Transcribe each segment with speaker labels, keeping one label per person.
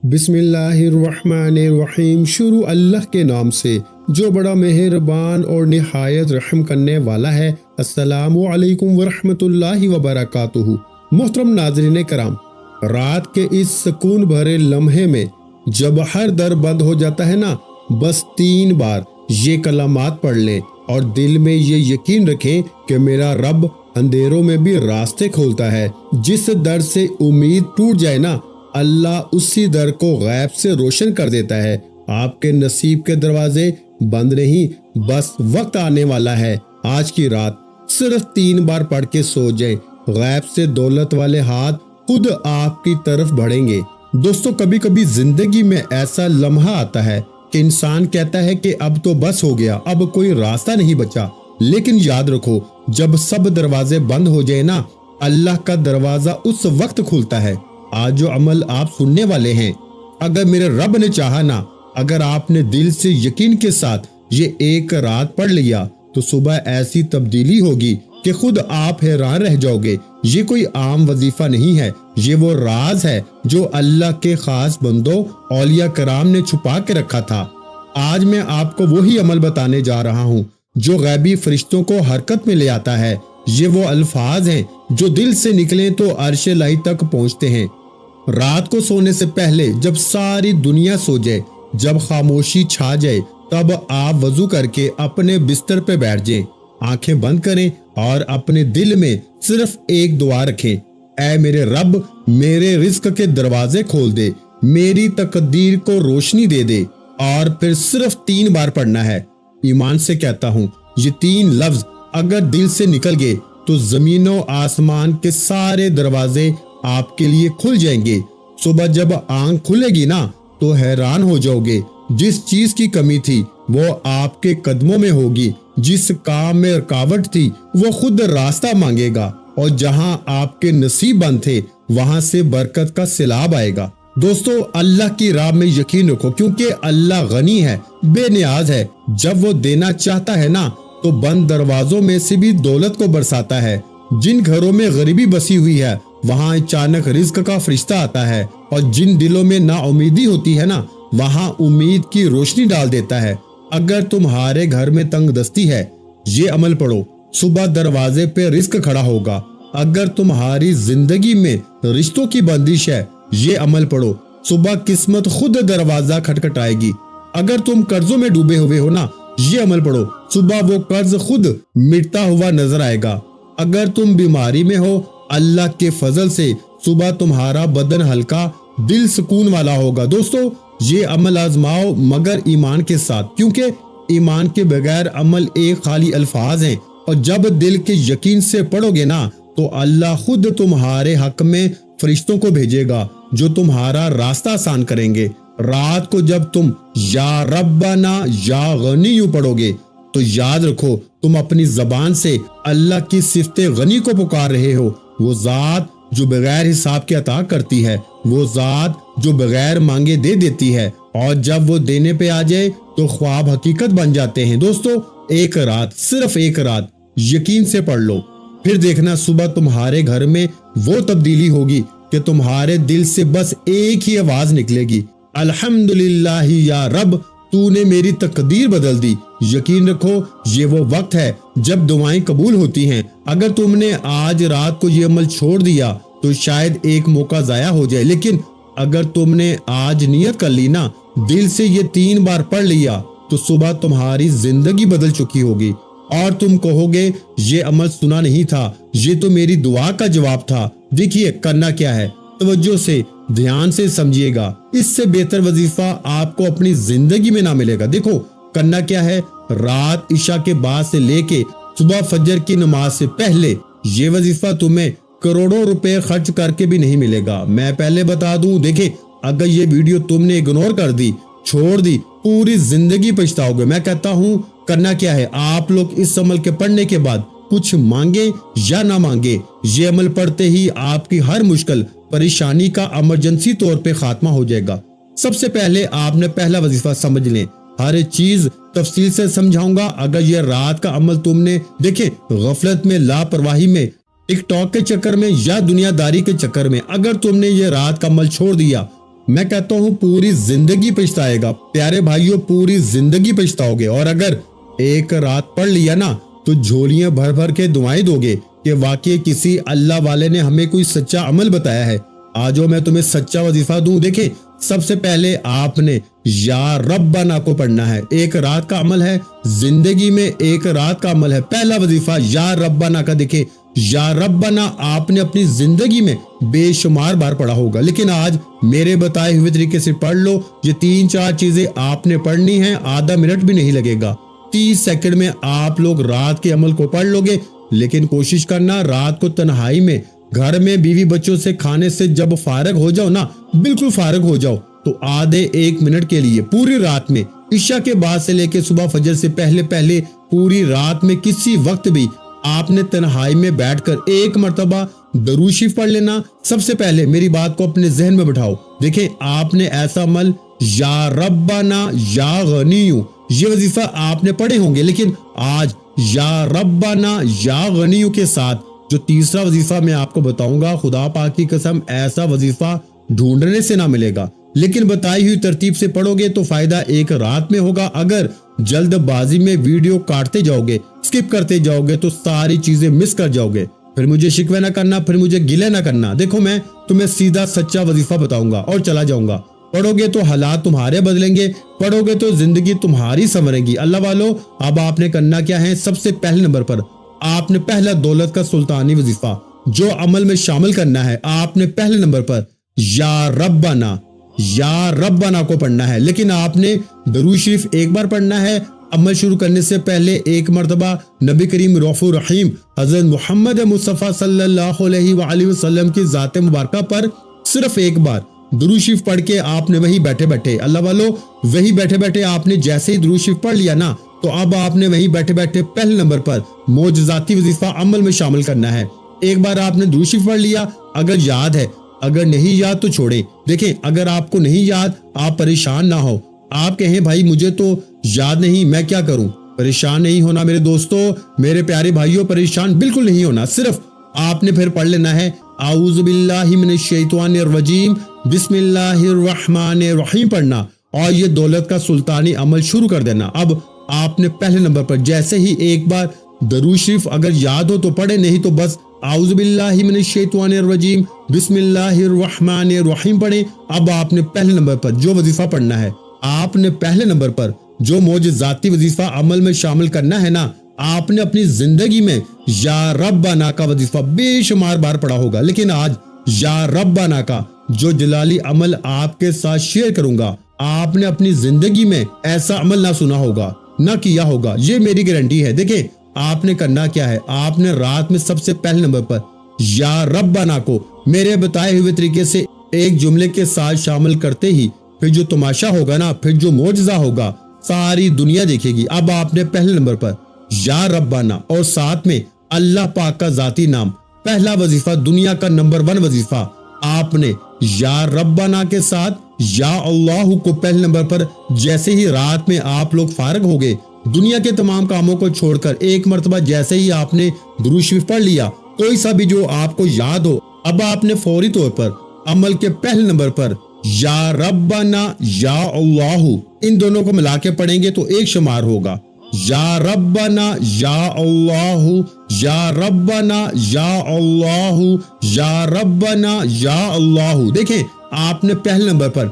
Speaker 1: بسم اللہ الرحمن الرحیم۔ شروع اللہ کے نام سے جو بڑا مہربان اور نہایت رحم کرنے والا ہے۔ السلام علیکم ورحمۃ اللہ وبرکاتہ۔ محترم ناظرین کرام، رات کے اس سکون بھرے لمحے میں جب ہر در بند ہو جاتا ہے نا، بس 3 بار یہ کلمات پڑھ لیں اور دل میں یہ یقین رکھیں کہ میرا رب اندھیروں میں بھی راستے کھولتا ہے۔ جس در سے امید ٹوٹ جائے نا، اللہ اسی در کو غیب سے روشن کر دیتا ہے۔ آپ کے نصیب کے دروازے بند نہیں، بس وقت آنے والا ہے۔ آج کی رات صرف 3 بار پڑھ کے سو جائیں، غیب سے دولت والے ہاتھ خود آپ کی طرف بڑھیں گے۔ دوستو، کبھی کبھی زندگی میں ایسا لمحہ آتا ہے کہ انسان کہتا ہے کہ اب تو بس ہو گیا، اب کوئی راستہ نہیں بچا۔ لیکن یاد رکھو، جب سب دروازے بند ہو جائے نا، اللہ کا دروازہ اس وقت کھلتا ہے۔ آج جو عمل آپ سننے والے ہیں، اگر میرے رب نے چاہا نا، اگر آپ نے دل سے یقین کے ساتھ یہ ایک رات پڑھ لیا، تو صبح ایسی تبدیلی ہوگی کہ خود آپ حیران رہ جاؤ گے۔ یہ کوئی عام وظیفہ نہیں ہے، یہ وہ راز ہے جو اللہ کے خاص بندوں اولیاء کرام نے چھپا کے رکھا تھا۔ آج میں آپ کو وہی عمل بتانے جا رہا ہوں جو غیبی فرشتوں کو حرکت میں لے آتا ہے۔ یہ وہ الفاظ ہیں جو دل سے نکلیں تو عرش الہی تک پہنچتے ہیں۔ رات کو سونے سے پہلے جب ساری دنیا سو جائے، جب خاموشی چھا جائے، تب آپ وضو کر کے اپنے بستر پہ بیٹھ جائیں، آنکھیں بند کریں اور اپنے دل میں صرف ایک دعا رکھیں: اے میرے رب، میرے رزق کے دروازے کھول دے، میری تقدیر کو روشنی دے دے۔ اور پھر صرف 3 بار پڑھنا ہے۔ ایمان سے کہتا ہوں، یہ 3 لفظ اگر دل سے نکل گئے تو زمین و آسمان کے سارے دروازے آپ کے لیے کھل جائیں گے۔ صبح جب آنکھ کھلے گی نا، تو حیران ہو جاؤ گے، جس چیز کی کمی تھی وہ آپ کے قدموں میں ہوگی، جس کام میں رکاوٹ تھی وہ خود راستہ مانگے گا، اور جہاں آپ کے نصیب بند تھے وہاں سے برکت کا سیلاب آئے گا۔ دوستو، اللہ کی راہ میں یقین رکھو، کیونکہ اللہ غنی ہے، بے نیاز ہے۔ جب وہ دینا چاہتا ہے نا، تو بند دروازوں میں سے بھی دولت کو برساتا ہے۔ جن گھروں میں غریبی بسی ہوئی ہے، وہاں اچانک رزق کا فرشتہ آتا ہے، اور جن دلوں میں نا امیدی ہوتی ہے نا، وہاں امید کی روشنی ڈال دیتا ہے۔ اگر تمہارے گھر میں تنگ دستی ہے، یہ عمل پڑھو، صبح دروازے پہ رزق کھڑا ہوگا۔ اگر تمہاری زندگی میں رشتوں کی بندش ہے، یہ عمل پڑھو، صبح قسمت خود دروازہ کھٹکھٹائے گی۔ اگر تم قرضوں میں ڈوبے ہوئے ہو نا، یہ عمل پڑھو، صبح وہ قرض خود مٹتا ہوا نظر آئے گا۔ اگر تم بیماری میں ہو، اللہ کے فضل سے صبح تمہارا بدن ہلکا، دل سکون والا ہوگا۔ دوستو، یہ عمل آزماؤ، مگر ایمان کے ساتھ، کیونکہ ایمان کے بغیر عمل ایک خالی الفاظ ہیں، اور جب دل کے یقین سے پڑھو گے نا، تو اللہ خود تمہارے حق میں فرشتوں کو بھیجے گا جو تمہارا راستہ آسان کریں گے۔ رات کو جب تم یا ربنا یا غنی پڑھو گے، تو یاد رکھو، تم اپنی زبان سے اللہ کی صفت غنی کو پکار رہے ہو۔ وہ ذات جو بغیر حساب کے عطا کرتی ہے، وہ ذات جو بغیر مانگے دے دیتی ہے، اور جب وہ دینے پہ آ جائے تو خواب حقیقت بن جاتے ہیں۔ دوستو، ایک رات، صرف ایک رات یقین سے پڑھ لو، پھر دیکھنا صبح تمہارے گھر میں وہ تبدیلی ہوگی کہ تمہارے دل سے بس ایک ہی آواز نکلے گی: الحمدللہ یا رب، تو نے میری تقدیر بدل دی۔ یقین رکھو، یہ وہ وقت ہے جب دعائیں قبول ہوتی ہیں۔ اگر تم نے آج رات کو یہ عمل چھوڑ دیا تو شاید ایک موقع ضائع ہو جائے، لیکن اگر تم نے آج نیت کر لی نا، دل سے یہ 3 بار پڑھ لیا، تو صبح تمہاری زندگی بدل چکی ہوگی، اور تم کہو گے یہ عمل سنا نہیں تھا، یہ تو میری دعا کا جواب تھا۔ دیکھیے کرنا کیا ہے، توجہ سے دھیان سے سمجھیے گا، اس سے بہتر وظیفہ آپ کو اپنی زندگی میں نہ ملے گا۔ دیکھو کرنا کیا ہے، رات عشاء کے بعد سے لے کے صبح فجر کی نماز سے پہلے یہ وظیفہ تمہیں کروڑوں روپے خرچ کر کے بھی نہیں ملے گا۔ میں پہلے بتا دوں، دیکھیں اگر یہ ویڈیو تم نے اگنور کر دی، چھوڑ دی، پوری زندگی پچھتاؤ گے۔ میں کہتا ہوں کرنا کیا ہے، آپ لوگ اس عمل کے پڑھنے کے بعد کچھ مانگے یا نہ مانگے، یہ عمل پڑھتے ہی آپ کی ہر مشکل پریشانی کا ایمرجنسی طور پہ خاتمہ ہو جائے گا۔ سب سے پہلے آپ نے پہلا وظیفہ سمجھ لیں، ہر چیز تفصیل سے سمجھاؤں گا۔ اگر یہ رات کا عمل تم نے دیکھیں غفلت میں، لاپرواہی میں، ٹک ٹاک کے چکر میں یا دنیا داری کے چکر میں اگر تم نے یہ رات کا عمل چھوڑ دیا، میں کہتا ہوں پوری زندگی پچھتائے گا۔ پیارے بھائیوں، پوری زندگی پچھتاؤ گے، اور اگر ایک رات پڑھ لیا نا تو جھولیاں بھر بھر کے دعائیں دو گے کہ واقعی کسی اللہ والے نے ہمیں کوئی سچا عمل بتایا ہے۔ آجو میں تمہیں سچا وظیفہ دوں۔ دیکھیں، سب سے پہلے آپ نے یا ربنا کو پڑھنا ہے۔ ایک رات کا عمل ہے، زندگی میں ایک رات کا عمل ہے۔ پہلا وظیفہ یا ربنا کا۔ دیکھیں، یا ربنا آپ نے اپنی زندگی میں بے شمار بار پڑھا ہوگا، لیکن آج میرے بتائے ہوئے طریقے سے پڑھ لو۔ یہ 3-4 چیزیں آپ نے پڑھنی ہیں، آدھا منٹ بھی نہیں لگے گا، 30 سیکنڈ میں آپ لوگ رات کے عمل کو پڑھ لو گے۔ لیکن کوشش کرنا رات کو تنہائی میں، گھر میں بیوی بچوں سے کھانے سے جب فارغ ہو جاؤ نا، بالکل فارغ ہو جاؤ، تو آدھے 1 منٹ کے لیے پوری رات میں، عشاء کے بعد سے لے کے صبح فجر سے پہلے پوری رات میں کسی وقت بھی آپ نے تنہائی میں بیٹھ کر ایک مرتبہ درود شریف پڑھ لینا۔ سب سے پہلے میری بات کو اپنے ذہن میں بٹھاؤ۔ دیکھیں، آپ نے ایسا عمل یا ربنا یا غنیو، یہ وظیفہ آپ نے پڑھے ہوں گے، لیکن آج یا ربنا یا غنیو کے ساتھ جو تیسرا وظیفہ میں آپ کو بتاؤں گا، خدا پاک کی قسم ایسا وظیفہ ڈھونڈنے سے نہ ملے گا، لیکن بتائی ہوئی ترتیب سے پڑھو گے تو فائدہ ایک رات میں ہوگا۔ اگر جلد بازی میں ویڈیو کاٹتے جاؤ گے، سکپ کرتے جاؤ گے تو ساری چیزیں مس کر جاؤ گے، پھر مجھے شکوے نہ کرنا، پھر مجھے گلے نہ کرنا۔ دیکھو، میں تمہیں سیدھا سچا وظیفہ بتاؤں گا اور چلا جاؤں گا۔ پڑھو گے تو حالات تمہارے بدلیں گے، پڑھو گے تو زندگی تمہاری سنورے گی۔ اللہ والو، اب آپ نے کرنا کیا ہے؟ سب سے پہلے نمبر پر آپ نے پہلا دولت کا سلطانی وظیفہ جو عمل میں شامل کرنا ہے، آپ نے پہلے نمبر پر یا ربنا کو پڑھنا ہے، لیکن آپ نے درود شریف ایک بار پڑھنا ہے۔ عمل شروع کرنے سے پہلے ایک مرتبہ نبی کریم رؤوف الرحیم حضرت محمد مصطفیٰ صلی اللہ علیہ وآلہ وسلم کی ذات مبارکہ پر صرف ایک بار درود شریف پڑھ کے آپ نے وہی بیٹھے بیٹھے، اللہ والو، وہی بیٹھے بیٹھے آپ نے جیسے ہی درود شریف پڑھ لیا نا، تو اب آپ نے وہی بیٹھے بیٹھے پہلے نمبر پر معجزاتی وظیفہ عمل میں شامل کرنا ہے۔ ایک بار آپ نے درود شریف پڑھ لیا، اگر یاد ہے، اگر نہیں یاد تو چھوڑیں۔ دیکھیں، اگر آپ کو نہیں یاد، آپ پریشان نہ ہو، آپ کہیں بھائی مجھے تو یاد نہیں، میں کیا کروں؟ پریشان نہیں ہونا میرے دوستو، میرے پیارے بھائیوں، پریشان بالکل نہیں ہونا۔ صرف آپ نے پھر پڑھ لینا ہے اعوذ باللہ من الشیطان الرجیم بسم اللہ الرحمن الرحیم پڑھنا، اور یہ دولت کا سلطانی عمل شروع کر دینا۔ اب آپ نے پہلے نمبر پر جیسے ہی ایک بار درود شریف اگر یاد ہو تو پڑھے، نہیں تو بس اعوذ باللہ من الشیطان الرجیم بسم اللہ الرحمن الرحیم پڑھیں۔ اب آپ نے پہلے نمبر پر جو وظیفہ پڑھنا ہے، آپ نے پہلے نمبر پر جو معجزاتی وظیفہ عمل میں شامل کرنا ہے نا، آپ نے اپنی زندگی میں یا ربنا کا وظیفہ بے شمار بار پڑھا ہوگا، لیکن آج یا ربنا کا جو جلالی عمل آپ کے ساتھ شیئر کروں گا، آپ نے اپنی زندگی میں ایسا عمل نہ سنا ہوگا، نہ کیا ہوگا، یہ میری گارنٹی ہے۔ دیکھیں، آپ نے کرنا کیا ہے؟ آپ نے رات میں سب سے پہلے نمبر پر یا ربنا کو میرے بتائے ہوئے طریقے سے ایک جملے کے ساتھ شامل کرتے ہی پھر جو تماشا ہوگا نا، پھر جو معجزہ ہوگا، ساری دنیا دیکھے گی۔ اب آپ نے پہلے نمبر پر یا ربنا اور ساتھ میں اللہ پاک کا ذاتی نام، پہلا وظیفہ، دنیا کا نمبر 1 وظیفہ، آپ نے یا ربنا کے ساتھ یا اللہ کو پہلے نمبر پر جیسے ہی رات میں آپ لوگ فارغ ہو گئے، دنیا کے تمام کاموں کو چھوڑ کر ایک مرتبہ جیسے ہی آپ نے درود شریف پڑھ لیا، کوئی سا بھی جو آپ کو یاد ہو، اب آپ نے فوری طور پر عمل کے پہلے نمبر پر یا ربنا یا اللہ، ان دونوں کو ملا کے پڑھیں گے تو ایک شمار ہوگا، یا ربنا یا اللہ، یا ربنا یا اللہ، یا ربنا یا اللہ۔ دیکھیں، آپ نے پہلے نمبر پر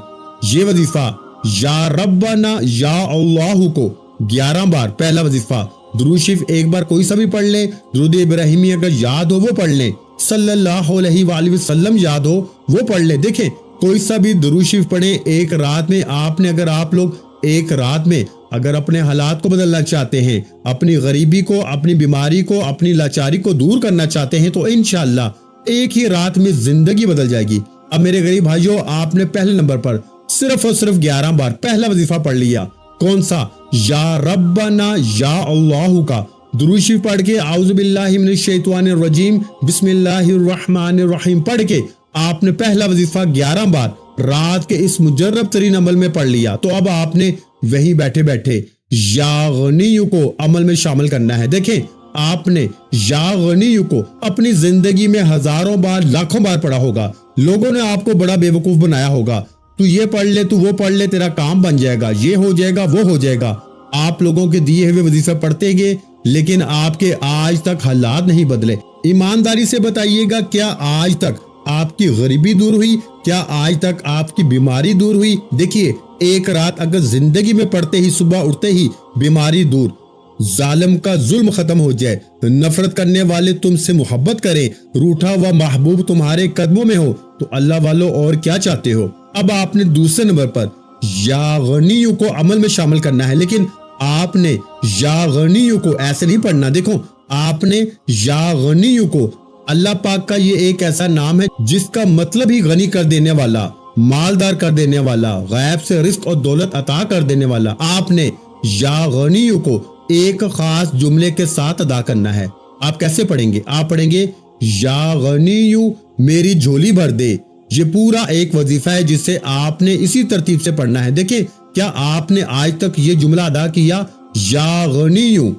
Speaker 1: یہ وظیفہ یا ربنا یا اللہ کو 11 بار، پہلا وظیفہ، درود شریف ایک بار کوئی سا بھی پڑھ لیں، درود ابراہیمی اگر یاد ہو وہ پڑھ لیں، صلی اللہ علیہ وآلہ وسلم یاد ہو وہ پڑھ لیں۔ دیکھیں، کوئی سا بھی درود شریف پڑھیں ایک رات میں۔ آپ نے اگر آپ لوگ ایک رات میں اگر اپنے حالات کو بدلنا چاہتے ہیں، اپنی غریبی کو، اپنی بیماری کو، اپنی لاچاری کو دور کرنا چاہتے ہیں، تو انشاءاللہ ایک ہی رات میں زندگی بدل جائے گی۔ اب میرے غریب بھائیوں، آپ نے پہلے نمبر پر صرف اور صرف 11 بار پہلا وظیفہ پڑھ لیا، کون سا؟ یا ربنا یا اللہ کا درود شریف پڑھ کے اعوذ باللہ من الشیطان الرجیم بسم اللہ الرحمن الرحیم پڑھ کے آپ نے پہلا وظیفہ 11 بار رات کے اس مجرب ترین عمل میں پڑھ لیا، تو اب آپ نے وہیں بیٹھے بیٹھے یا غنیو کو عمل میں شامل کرنا ہے۔ دیکھیں، آپ نے یا غنیو کو اپنی زندگی میں ہزاروں بار، لاکھوں بار پڑھا ہوگا، لوگوں نے آپ کو بڑا بے وقوف بنایا ہوگا، تو یہ پڑھ لے، تو وہ پڑھ لے، تیرا کام بن جائے گا، یہ ہو جائے گا، وہ ہو جائے گا۔ آپ لوگوں کے دیے ہوئے وظیفہ پڑھتے گئے، لیکن آپ کے آج تک حالات نہیں بدلے۔ ایمانداری سے بتائیے گا، کیا آج تک آپ کی غریبی دور ہوئی؟ کیا آج تک آپ کی بیماری دور ہوئی؟ دیکھیے، ایک رات اگر زندگی میں پڑتے ہی صبح اٹھتے ہی بیماری دور، ظالم کا ظلم ختم ہو جائے، نفرت کرنے والے تم سے محبت کریں، روٹھا ہوا محبوب تمہارے قدموں میں ہو، تو اللہ والو اور کیا چاہتے ہو؟ اب آپ نے دوسرے نمبر پر یا غنیوں کو عمل میں شامل کرنا ہے، لیکن آپ نے یا غنیوں کو ایسے نہیں پڑھنا۔ دیکھو، آپ نے یا غنیوں کو، اللہ پاک کا یہ ایک ایسا نام ہے جس کا مطلب ہی غنی کر دینے والا، مالدار کر دینے والا، غیب سے رزق اور دولت عطا کر دینے والا۔ آپ نے یا غنیوں کو ایک خاص جملے کے ساتھ ادا کرنا ہے۔ آپ کیسے پڑھیں گے؟ آپ پڑھیں گے یا غنیوں میری جھولی بھر دے۔ یہ پورا ایک وظیفہ ہے جسے آپ نے اسی ترتیب سے پڑھنا ہے۔ دیکھیں، کیا آپ نے آج تک یہ جملہ ادا کیا؟ یا غنیوں،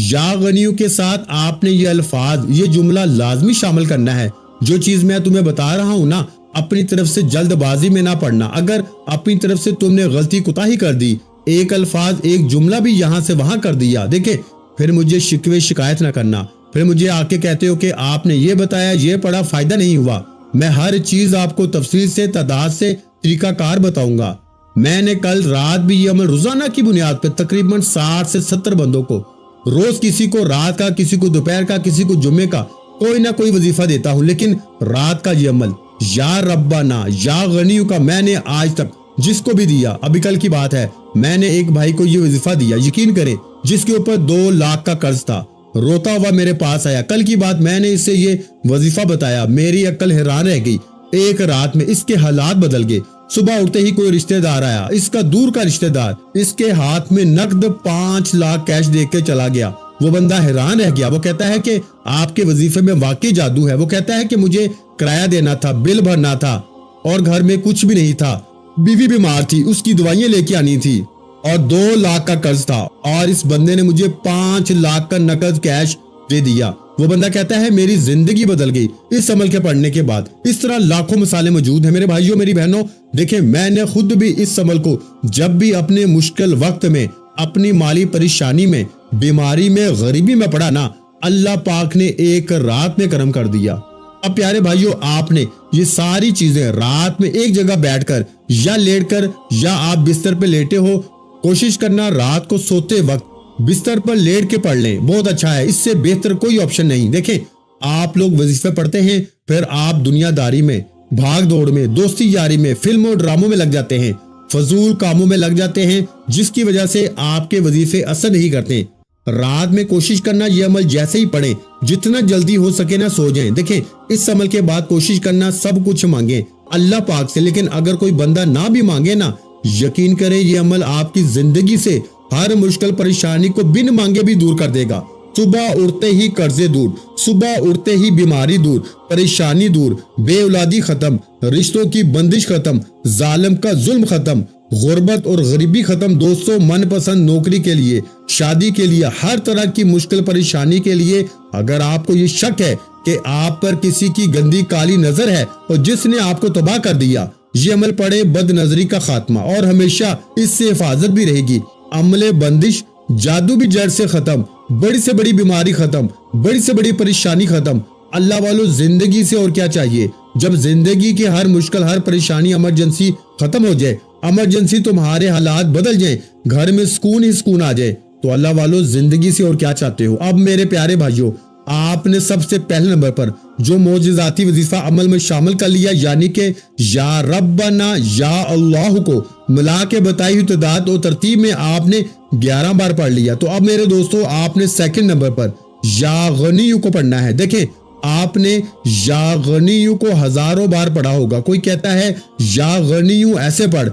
Speaker 1: یا غنیوں کے ساتھ آپ نے یہ الفاظ، یہ جملہ لازمی شامل کرنا ہے۔ جو چیز میں تمہیں بتا رہا ہوں نا، اپنی طرف سے جلد بازی میں نہ پڑھنا۔ اگر اپنی طرف سے تم نے غلطی کوتاہی کر دی، ایک الفاظ، ایک جملہ بھی یہاں سے وہاں کر دیا، دیکھیں، پھر مجھے شکوے شکایت نہ کرنا، پھر مجھے آ کے کہتے ہو کہ آپ نے یہ بتایا، یہ پڑھا، فائدہ نہیں ہوا۔ میں ہر چیز آپ کو تفصیل سے، تعداد سے، طریقہ کار بتاؤں گا۔ میں نے کل رات بھی یہ عمل روزانہ کی بنیاد پہ تقریباً 60 سے 70 بندوں کو، روز کسی کو رات کا، کسی کو دوپہر کا، کسی کو جمعے کا کوئی نہ کوئی وظیفہ دیتا ہوں، لیکن رات کا یہ عمل یا ربنا، یا غنیوں کا میں نے آج تک جس کو بھی دیا، ابھی کل کی بات ہے، میں نے ایک بھائی کو یہ وظیفہ دیا، یقین کریں، جس کے اوپر 2 لاکھ کا قرض تھا، روتا ہوا میرے پاس آیا، کل کی بات میں نے اسے یہ وظیفہ بتایا، میری عقل حیران رہ گئی۔ ایک رات میں اس کے حالات بدل گئے۔ صبح اٹھتے ہی کوئی رشتہ دار آیا، اس کا دور کا رشتہ دار، اس کے ہاتھ میں نقد 5 لاکھ کیش دے کے چلا گیا۔ وہ بندہ حیران رہ گیا۔ وہ کہتا ہے کہ آپ کے وظیفے میں واقعی جادو ہے۔ وہ کہتا ہے کہ مجھے کرایہ دینا تھا، بل بھرنا تھا، اور گھر میں کچھ بھی نہیں تھا، بیوی بیمار تھی، اس کی دوائیں لے کے آنی تھی، اور 2 لاکھ کا قرض تھا، اور اس بندے نے مجھے 5 لاکھ کا نقد کیش دے دیا۔ وہ بندہ کہتا ہے میری زندگی بدل گئی اس عمل کے پڑھنے کے بعد۔ اس طرح لاکھوں مثالیں موجود ہیں میرے بھائیوں، میری بہنوں۔ دیکھیں، میں نے خود بھی اس عمل کو جب بھی اپنے مشکل وقت میں، اپنی مالی پریشانی میں، بیماری میں، غریبی میں پڑھا نا، اللہ پاک نے ایک رات میں کرم کر دیا۔ اب پیارے بھائیوں، آپ نے یہ ساری چیزیں رات میں ایک جگہ بیٹھ کر یا لیٹ کر، یا آپ بستر پہ لیٹے ہو، کوشش کرنا رات کو سوتے وقت بستر پر لیٹ کے پڑھ لیں، بہت اچھا ہے۔ اس سے بہتر کوئی آپشن نہیں۔ دیکھیں، آپ لوگ وظیفے پڑھتے ہیں، پھر آپ دنیا داری میں، بھاگ دوڑ میں، دوستی یاری میں، فلموں ڈراموں میں لگ جاتے ہیں، فضول کاموں میں لگ جاتے ہیں، جس کی وجہ سے آپ کے وظیفے اثر نہیں کرتے۔ رات میں کوشش کرنا یہ عمل جیسے ہی پڑھیں، جتنا جلدی ہو سکے نہ سو جائیں۔ دیکھیں، اس عمل کے بعد کوشش کرنا سب کچھ مانگیں اللہ پاک سے، لیکن اگر کوئی بندہ نہ بھی مانگے نا، یقین کریں یہ عمل آپ کی زندگی سے ہر مشکل پریشانی کو بن مانگے بھی دور کر دے گا۔ صبح اٹھتے ہی قرضے دور، صبح اٹھتے ہی بیماری دور، پریشانی دور، بے اولادی ختم، رشتوں کی بندش ختم، ظالم کا ظلم ختم، غربت اور غریبی ختم۔ دوستوں، من پسند نوکری کے لیے، شادی کے لیے، ہر طرح کی مشکل پریشانی کے لیے، اگر آپ کو یہ شک ہے کہ آپ پر کسی کی گندی کالی نظر ہے اور جس نے آپ کو تباہ کر دیا، یہ عمل پڑھے، بد نظری کا خاتمہ، اور ہمیشہ اس سے حفاظت بھی رہے گی۔ عمل بندش، جادو بھی جڑ سے ختم، بڑی سے بڑی بیماری ختم، بڑی سے بڑی پریشانی ختم۔ اللہ والو، زندگی سے اور کیا چاہیے؟ جب زندگی کی ہر مشکل، ہر پریشانی، ایمرجنسی ختم ہو جائے، ایمرجنسی تمہارے حالات بدل جائیں، گھر میں سکون ہی سکون آ جائے، تو اللہ والو، زندگی سے اور کیا چاہتے ہو؟ اب میرے پیارے بھائیوں، آپ نے سب سے پہلے نمبر پر جو معجزاتی وظیفہ عمل میں شامل کر لیا، یعنی کہ یا ربنا، یا اللہ کو ملا کے بتائی ہوئی تعداد اور ترتیب میں آپ نے 11 بار پڑھ لیا، تو اب میرے دوستو، آپ نے سیکنڈ نمبر پر یا غنیوں کو پڑھنا ہے۔ دیکھیں، آپ نے یا غنیوں کو ہزاروں بار پڑھا ہوگا۔ کوئی کہتا ہے یا غنیوں ایسے پڑھ،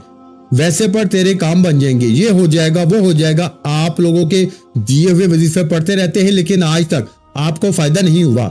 Speaker 1: ویسے پڑھ، تیرے کام بن جائیں گے، یہ ہو جائے گا، وہ ہو جائے گا۔ آپ لوگوں کے دیے ہوئے وظیفے پڑھتے رہتے ہیں، لیکن آج تک آپ کو فائدہ نہیں ہوا۔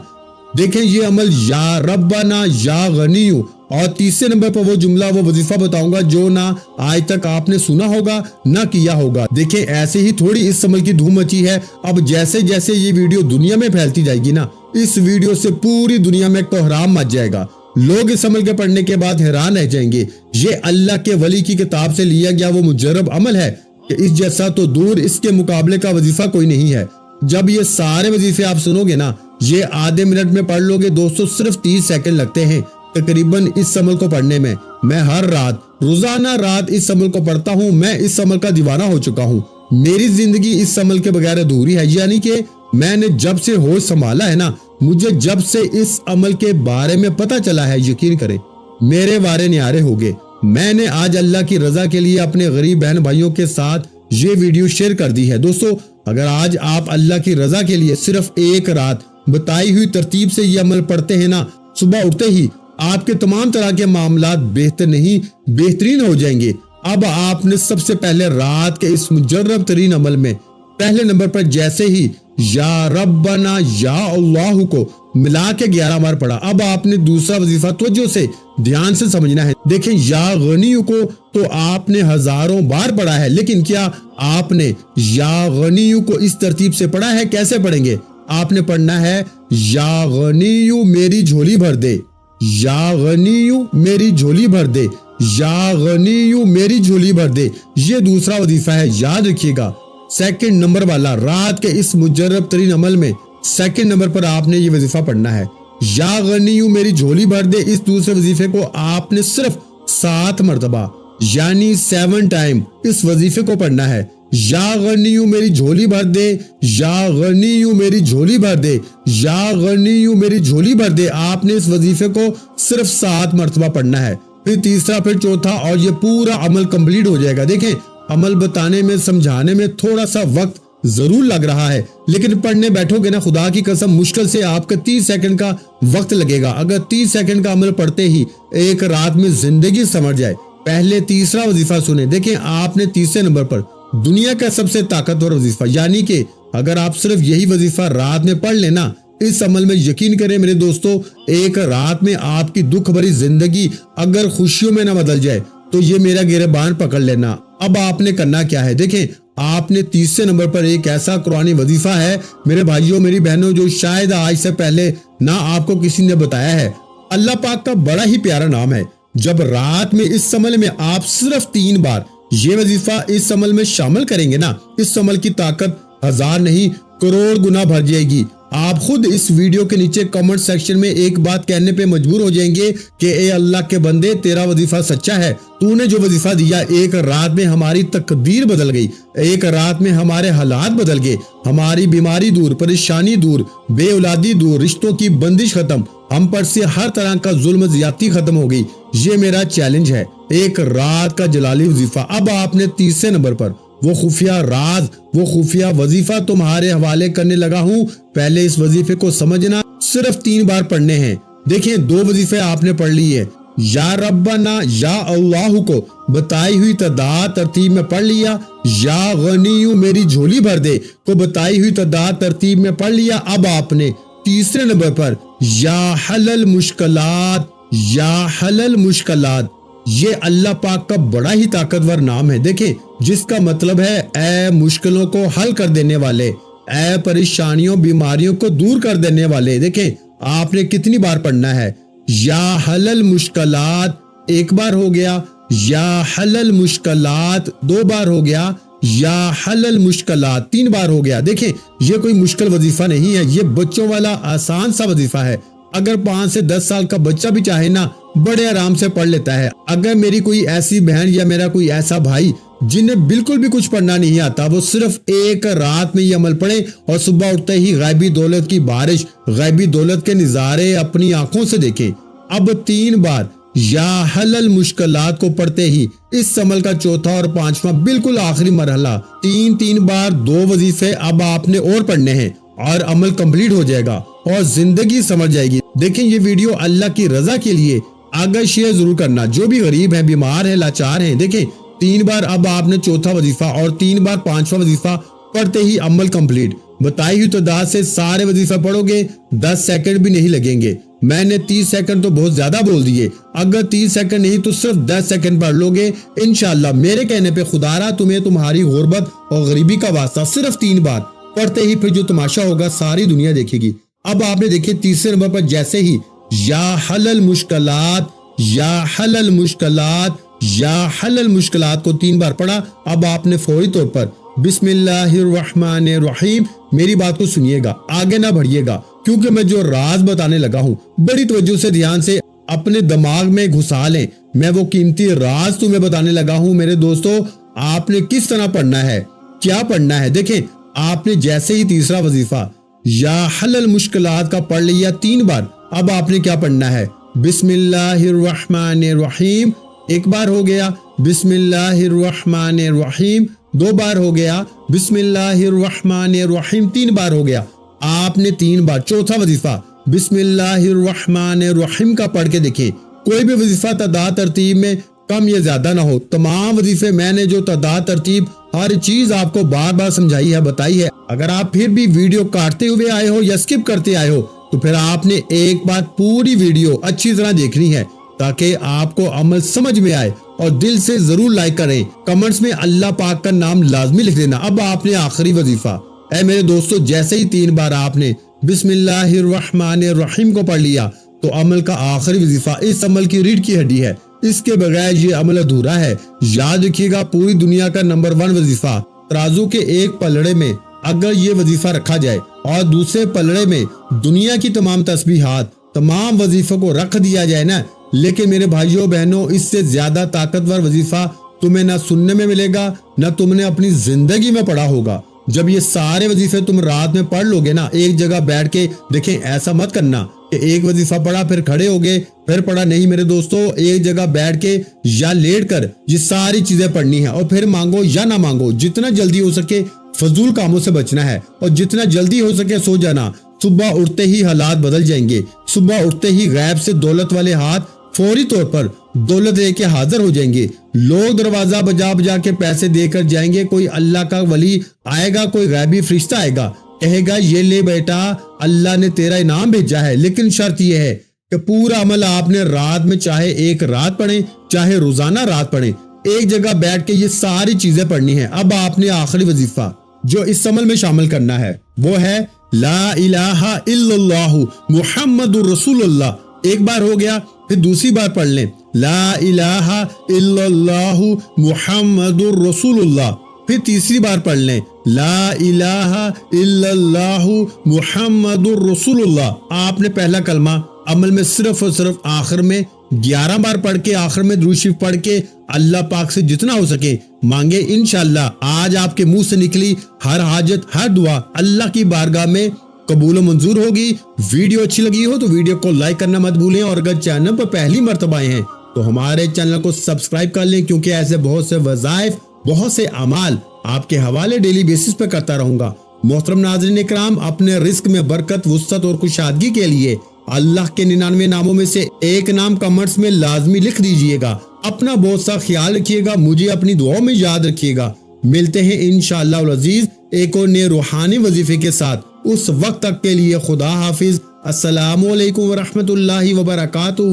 Speaker 1: دیکھیں، یہ عمل یا ربنا، یا غنیوں، اور تیسرے نمبر پر وہ جملہ، وہ وظیفہ بتاؤں گا جو نہ آج تک آپ نے سنا ہوگا نہ کیا ہوگا۔ دیکھیں، ایسے ہی تھوڑی اس عمل کی دھوم مچی ہے۔ اب جیسے جیسے یہ ویڈیو دنیا میں پھیلتی جائے گی نا، اس ویڈیو سے پوری دنیا میں کوہرام مچ جائے گا۔ لوگ اس عمل کے پڑھنے کے بعد حیران رہ جائیں گے۔ یہ اللہ کے ولی کی کتاب سے لیا گیا وہ مجرب عمل ہے کہ اس جیسا تو دور اس کے مقابلے کا وظیفہ کوئی نہیں ہے۔ جب یہ سارے وظیفے آپ سنو گے نا، یہ آدھے منٹ میں پڑھ لو گے دوستو، صرف 30 سیکنڈ لگتے ہیں تقریباً اس عمل کو پڑھنے میں۔ میں ہر رات روزانہ رات اس عمل کو پڑھتا ہوں، میں اس عمل کا دیوانہ ہو چکا ہوں۔ میری زندگی اس عمل کے بغیر ادھوری ہے، یعنی کہ میں نے جب سے ہوش سنبھالا ہے نا، مجھے جب سے اس عمل کے بارے میں پتہ چلا ہے، یقین کریں میرے وارے نیارے ہو گئے۔ میں نے آج اللہ کی رضا کے لیے اپنے غریب بہن بھائیوں کے ساتھ یہ ویڈیو شیئر کر دی ہے۔ دوستو اگر آج آپ اللہ کی رضا کے لیے صرف ایک رات بتائی ہوئی ترتیب سے یہ عمل پڑھتے ہیں نا، صبح اٹھتے ہی آپ کے تمام طرح کے معاملات بہترین ہو جائیں گے۔ اب آپ نے سب سے پہلے رات کے اس مجرب ترین عمل میں پہلے نمبر پر جیسے ہی یا ربنا یا اللہ کو ملا کے 11 بار پڑھا، اب آپ نے دوسرا وظیفہ توجہ سے دھیان سے سمجھنا ہے۔ دیکھیں یا غنی کو تو آپ نے ہزاروں بار پڑھا ہے، لیکن کیا آپ نے یا غنی کو اس ترتیب سے پڑھا ہے؟ کیسے پڑھیں گے؟ آپ نے پڑھنا ہے یا غنی میری جھولی بھر دے، یا غنی میری جھولی بھر دے، یا غنی میری جھولی بھر دے۔ یہ دوسرا وظیفہ ہے، یاد رکھیے گا۔ سیکنڈ نمبر والا رات کے اس مجرب ترین عمل میں سیکنڈ نمبر پر آپ نے یہ وظیفہ پڑھنا ہے، یا غنی میری جھولی بھر دے۔ اس دوسرے وظیفے کو آپ نے صرف 7 مرتبہ یعنی 7 ٹائم اس وظیفے کو پڑھنا ہے، یا غنی میری جھولی بھر دے، یا غنی میری جھولی بھر دے، یا غنی میری جھولی بھر دے۔ آپ نے اس وظیفے کو صرف 7 مرتبہ پڑھنا ہے، پھر تیسرا، پھر چوتھا، اور یہ پورا عمل کمپلیٹ ہو جائے گا۔ دیکھیں عمل بتانے میں سمجھانے میں تھوڑا سا وقت ضرور لگ رہا ہے، لیکن پڑھنے بیٹھو گے نا، خدا کی قسم مشکل سے آپ کا 30 سیکنڈ کا وقت لگے گا۔ اگر 30 سیکنڈ کا عمل پڑھتے ہی ایک رات میں زندگی سمجھ جائے۔ پہلے تیسرا وظیفہ سنیں۔ دیکھیں آپ نے تیسرے نمبر پر دنیا کا سب سے طاقتور وظیفہ، یعنی کہ اگر آپ صرف یہی وظیفہ رات میں پڑھ لینا، اس عمل میں یقین کریں میرے دوستو، ایک رات میں آپ کی دکھ بھری زندگی اگر خوشیوں میں نہ بدل جائے تو یہ میرا گریبان پکڑ لینا۔ اب آپ نے کرنا کیا ہے؟ دیکھیں آپ نے تیسرے نمبر پر ایک ایسا قرآنی وظیفہ ہے میرے بھائیوں میری بہنوں، جو شاید آج سے پہلے نہ آپ کو کسی نے بتایا ہے۔ اللہ پاک کا بڑا ہی پیارا نام ہے۔ جب رات میں اس عمل میں آپ صرف 3 بار یہ وظیفہ اس عمل میں شامل کریں گے نا، اس عمل کی طاقت 1000 نہیں کروڑ گنا بڑھ جائے گی۔ آپ خود اس ویڈیو کے نیچے کمنٹ سیکشن میں ایک بات کہنے پہ مجبور ہو جائیں گے کہ اے اللہ کے بندے، تیرا وظیفہ سچا ہے، تو نے جو وظیفہ دیا، ایک رات میں ہماری تقدیر بدل گئی، ایک رات میں ہمارے حالات بدل گئے، ہماری بیماری دور، پریشانی دور، بے اولادی دور، رشتوں کی بندش ختم، ہم پر سے ہر طرح کا ظلم زیادتی ختم ہو گئی۔ یہ میرا چیلنج ہے، ایک رات کا جلالی وظیفہ۔ اب آپ نے تیسرے نمبر پر وہ خفیہ راز، وہ خفیہ وظیفہ تمہارے حوالے کرنے لگا ہوں۔ پہلے اس وظیفے کو سمجھنا، صرف 3 بار پڑھنے ہیں۔ دیکھیں 2 وظیفے آپ نے پڑھ لی ہے، یا ربنا یا اللہ کو بتائی ہوئی تعداد ترتیب میں پڑھ لیا، یا غنی میری جھولی بھر دے کو بتائی ہوئی تعداد ترتیب میں پڑھ لیا۔ اب آپ نے تیسرے نمبر پر یا حل المشکلات، یا حل المشکلات، یہ اللہ پاک کا بڑا ہی طاقتور نام ہے۔ دیکھیں جس کا مطلب ہے اے مشکلوں کو حل کر دینے والے، اے پریشانیوں بیماریوں کو دور کر دینے والے۔ دیکھیں آپ نے کتنی بار پڑھنا ہے، یا حل المشکلات 1 بار ہو گیا، یا حل المشکلات 2 بار ہو گیا، یا حل المشکلات 3 بار ہو گیا۔ دیکھیں یہ کوئی مشکل وظیفہ نہیں ہے، یہ بچوں والا آسان سا وظیفہ ہے۔ اگر 5 سے 10 سال کا بچہ بھی چاہے نا، بڑے آرام سے پڑھ لیتا ہے۔ اگر میری کوئی ایسی بہن یا میرا کوئی ایسا بھائی جنہیں بالکل بھی کچھ پڑھنا نہیں آتا، وہ صرف ایک رات میں یہ عمل پڑھے اور صبح اٹھتے ہی غیبی دولت کی بارش، غیبی دولت کے نظارے اپنی آنکھوں سے دیکھیں۔ اب 3 بار یا حل المشکلات کو پڑھتے ہی اس عمل کا چوتھا اور 5واں بالکل آخری مرحلہ، 3 بار 2 وظیفے اب آپ نے اور پڑھنے ہیں اور عمل کمپلیٹ ہو جائے گا اور زندگی سمجھ جائے گی۔ دیکھیں یہ ویڈیو اللہ کی رضا کے لیے آگے شیئر ضرور کرنا، جو بھی غریب ہیں، بیمار ہیں، لاچار ہیں۔ دیکھیں 3 بار اب آپ نے چوتھا وظیفہ اور 3 بار 5واں وظیفہ پڑھتے ہی عمل کمپلیٹ۔ بتائی ہوئی تعداد سے سارے وظیفہ پڑھو گے 10 سیکنڈ بھی نہیں لگیں گے۔ میں نے 30 سیکنڈ تو بہت زیادہ بول دیے، اگر 30 سیکنڈ نہیں تو صرف 10 سیکنڈ پڑھ لو گے انشاءاللہ۔ میرے کہنے پہ خدا را تمہیں تمہاری غربت اور غریبی کا واسطہ، صرف 3 بار پڑھتے ہی پھر جو تماشا ہوگا ساری دنیا دیکھے گی۔ اب آپ نے دیکھیں تیسرے نمبر پر جیسے ہی یا حل المشکلات، یا حل المشکلات، یا حل المشکلات کو 3 بار پڑھا۔ اب آپ نے فوری طور پر بسم اللہ الرحمن الرحیم، میری بات کو سنیے گا، آگے نہ بڑھیے گا، کیونکہ میں جو راز بتانے لگا ہوں بڑی توجہ سے دھیان سے اپنے دماغ میں گھسا لیں۔ میں وہ قیمتی راز تمہیں بتانے لگا ہوں میرے دوستو۔ آپ نے کس طرح پڑھنا ہے، کیا پڑھنا ہے، دیکھیں آپ نے جیسے ہی تیسرا وظیفہ یا حل المشکلات کا پڑھ لیا 3 بار، اب آپ نے کیا پڑھنا ہے، بسم اللہ الرحمن الرحیم 1 بار ہو گیا، بسم اللہ الرحمن الرحیم 2 بار ہو گیا، بسم اللہ الرحمن الرحیم 3 بار ہو گیا۔ آپ نے 3 بار چوتھا وظیفہ بسم اللہ الرحمن الرحیم کا پڑھ کے دیکھیں۔ کوئی بھی وظیفہ تعداد ترتیب میں کم یا زیادہ نہ ہو، تمام وظیفے میں نے جو تعداد ترتیب ہر چیز آپ کو بار بار سمجھائی ہے، بتائی ہے۔ اگر آپ پھر بھی ویڈیو کاٹتے ہوئے آئے ہو یا سکپ کرتے آئے ہو تو پھر آپ نے ایک بات پوری ویڈیو اچھی طرح دیکھنی ہے تاکہ آپ کو عمل سمجھ میں آئے، اور دل سے ضرور لائک کریں، کمنٹس میں اللہ پاک کا نام لازمی لکھ دینا۔ اب آپ نے آخری وظیفہ، اے میرے دوستو، جیسے ہی 3 بار آپ نے بسم اللہ الرحمن الرحیم کو پڑھ لیا تو عمل کا آخری وظیفہ اس عمل کی ریڑھ کی ہڈی ہے، اس کے بغیر یہ عمل ادھورا ہے۔ یاد رکھیے گا، پوری دنیا کا نمبر 1 وظیفہ، ترازو کے ایک پلڑے میں اگر یہ وظیفہ رکھا جائے اور دوسرے پلڑے میں دنیا کی تمام تسبیحات، تمام وظیفوں کو رکھ دیا جائے نا، لیکن میرے بھائیوں بہنوں، اس سے زیادہ طاقتور وظیفہ تمہیں نہ سننے میں ملے گا، نہ تم نے اپنی زندگی میں پڑھا ہوگا۔ جب یہ سارے وظیفے تم رات میں پڑھ لو گے نا، ایک جگہ بیٹھ کے دیکھیں، ایسا مت کرنا کہ ایک وظیفہ پڑھا پھر کھڑے ہو گئے پھر پڑھا، نہیں میرے دوستو، ایک جگہ بیٹھ کے یا لیٹ کر یہ ساری چیزیں پڑھنی ہیں، اور پھر مانگو یا نہ مانگو، جتنا جلدی ہو سکے فضول کاموں سے بچنا ہے، اور جتنا جلدی ہو سکے سو جانا۔ صبح اٹھتے ہی حالات بدل جائیں گے، صبح اٹھتے ہی غیب سے دولت والے ہاتھ فوری طور پر دولت لے کے حاضر ہو جائیں گے، لوگ دروازہ بجا بجا کے پیسے دے کر جائیں گے، کوئی اللہ کا ولی آئے گا، کوئی غیبی فرشتہ آئے گا، کہے گا یہ لے بیٹا، اللہ نے تیرا انعام بھیجا ہے، لیکن شرط یہ ہے کہ پورا عمل آپ نے رات میں چاہے ایک رات پڑھیں چاہے روزانہ رات پڑھیں، ایک جگہ بیٹھ کے یہ ساری چیزیں پڑھنی ہیں۔ اب آپ نے آخری وظیفہ جو اس عمل میں شامل کرنا ہے وہ ہے لا الہ الا اللہ محمد الرسول اللہ۔ 1 بار ہو گیا، پھر دوسری بار پڑھ لیں لا الہ الا اللہ محمد الرسول اللہ، پھر تیسری بار پڑھ لیں لا الہ الا اللہ محمد الرسول اللہ۔ آپ نے پہلا کلمہ عمل میں صرف اور صرف آخر میں 11 بار پڑھ کے، آخر میں درود شریف پڑھ کے اللہ پاک سے جتنا ہو سکے مانگے، انشاءاللہ آج آپ کے منہ سے نکلی ہر حاجت، ہر دعا اللہ کی بارگاہ میں قبول و منظور ہوگی۔ ویڈیو اچھی لگی ہو تو ویڈیو کو لائک کرنا مت بھولیں، اور اگر چینل پر پہلی مرتبہ آئے ہیں تو ہمارے چینل کو سبسکرائب کر لیں، کیونکہ ایسے بہت سے وظائف، بہت سے اعمال آپ کے حوالے ڈیلی بیسس پہ کرتا رہوں گا۔ محترم ناظرین کرام، اپنے رزق میں برکت، وسعت اور کشادگی کے لیے اللہ کے 99 ناموں میں سے ایک نام کمنٹس میں لازمی لکھ دیجئے گا۔ اپنا بہت سا خیال رکھیے گا، مجھے اپنی دعاؤں میں یاد رکھیے گا۔ ملتے ہیں انشاءاللہ العزیز ایک اور نئے روحانی وظیفے کے ساتھ، اس وقت تک کے لیے خدا حافظ۔ السلام علیکم ورحمۃ اللہ وبرکاتہ۔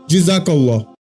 Speaker 1: جزاک اللہ۔